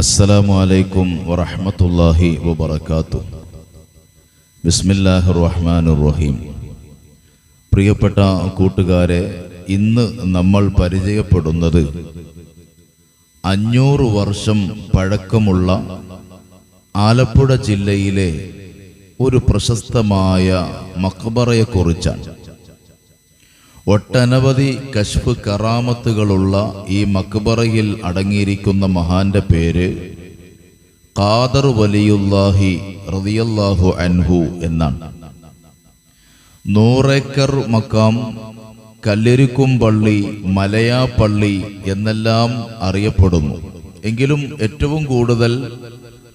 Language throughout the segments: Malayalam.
അസ്സലാമു അലൈക്കും വറഹ്മത്തുള്ളാഹി വബറകാതുഹു. ബിസ്മില്ലാഹിർ റഹ്മാനിർ റഹീം. പ്രിയപ്പെട്ട കൂട്ടുകാരെ, ഇന്ന് നമ്മൾ പരിചയപ്പെടുന്നത് 500 വർഷം പഴക്കമുള്ള ആലപ്പുഴ ജില്ലയിലെ ഒരു പ്രശസ്തമായ മഖ്ബറയെക്കുറിച്ചാണ്. ഒട്ടനവധി കശ്ഫ് കറാമത്തുകളുള്ള ഈ മഖ്ബറയിൽ അടങ്ങിയിരിക്കുന്ന മഹാന്റെ പേര് ഖാദർ വലിയുല്ലാഹി റളിയല്ലാഹു അൻഹു എന്നാണ്. 100 ഏക്കർ മക്കാം, കല്ലിരിക്കും പള്ളി, മലയാപ്പള്ളി എന്നെല്ലാം അറിയപ്പെടുന്നു. എങ്കിലും ഏറ്റവും കൂടുതൽ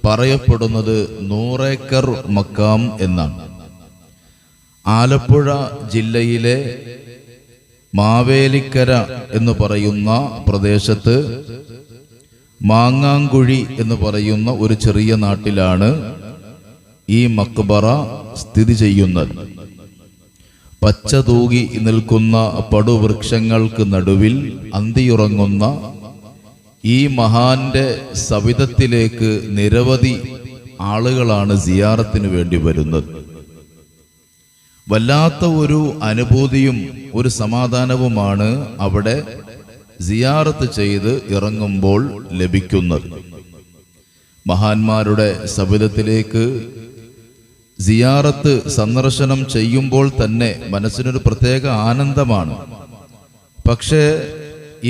പറയപ്പെടുന്നത് 100 ഏക്കർ മക്കാം എന്നാണ്. ആലപ്പുഴ ജില്ലയിലെ മാവേലിക്കര എന്ന് പറയുന്ന പ്രദേശത്ത് മാങ്ങാങ്കുഴി എന്ന് പറയുന്ന ഒരു ചെറിയ നാട്ടിലാണ് ഈ മഖ്ബറ സ്ഥിതി ചെയ്യുന്നത്. പച്ച തൂകി നിൽക്കുന്ന പടുവൃക്ഷങ്ങൾക്ക് നടുവിൽ അന്തിയുറങ്ങുന്ന ഈ മഹാന്റെ സവിധത്തിലേക്ക് നിരവധി ആളുകളാണ് സിയാറത്തിന് വേണ്ടി വരുന്നത്. വല്ലാത്ത ഒരു അനുഭൂതിയും ഒരു സമാധാനവുമാണ് അവിടെ സിയാറത്ത് ചെയ്ത് ഇറങ്ങുമ്പോൾ ലഭിക്കുന്നത്. മഹാന്മാരുടെ സവിധത്തിലേക്ക് സിയാറത്ത് സന്ദർശനം ചെയ്യുമ്പോൾ തന്നെ മനസ്സിനൊരു പ്രത്യേക ആനന്ദമാണ്. പക്ഷേ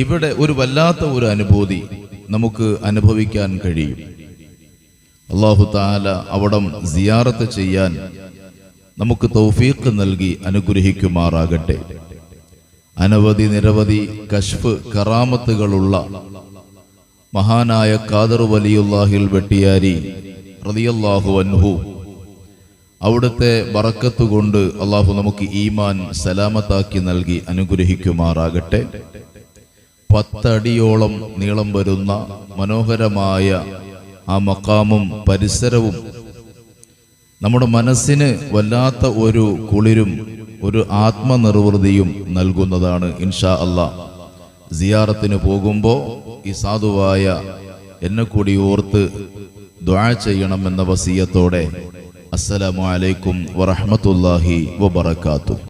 ഇവിടെ ഒരു വല്ലാത്ത ഒരു അനുഭൂതി നമുക്ക് അനുഭവിക്കാൻ കഴിയും. അല്ലാഹു തആല അവിടം സിയാറത്ത് ചെയ്യാൻ നമുക്ക് തൗഫീഖ് നൽകി അനുഗ്രഹിക്കുമാറാകട്ടെ. നിരവധി കശ്ഫ് കറാമത്തുകളുള്ള മഹാനായ ഖാദർ വലിയുല്ലാഹിൽ വെട്ടിയാരി റളിയല്ലാഹു അൻഹു, അവിടുത്തെ ബറക്കത്ത് കൊണ്ട് അള്ളാഹു നമുക്ക് ഈമാൻ സലാമത്താക്കി നൽകി അനുഗ്രഹിക്കുമാറാകട്ടെ. 10 അടിയോളം നീളം വരുന്ന മനോഹരമായ ആ മഖാമും പരിസരവും നമ്മുടെ മനസ്സിന് വല്ലാത്ത ഒരു കുളിരും ഒരു ആത്മനിർവൃതിയും നൽകുന്നതാണ്. ഇൻഷാ അല്ലാഹ് സിയാറത്തിന് പോകുമ്പോൾ ഈ സാധുവായ എന്നെ കൂടി ഓർത്ത് ദുആ ചെയ്യണമെന്ന വസിയത്തോടെ അസ്സലാമു അലൈക്കും വറഹ്മത്തുള്ളാഹി വബറകാതുഹു.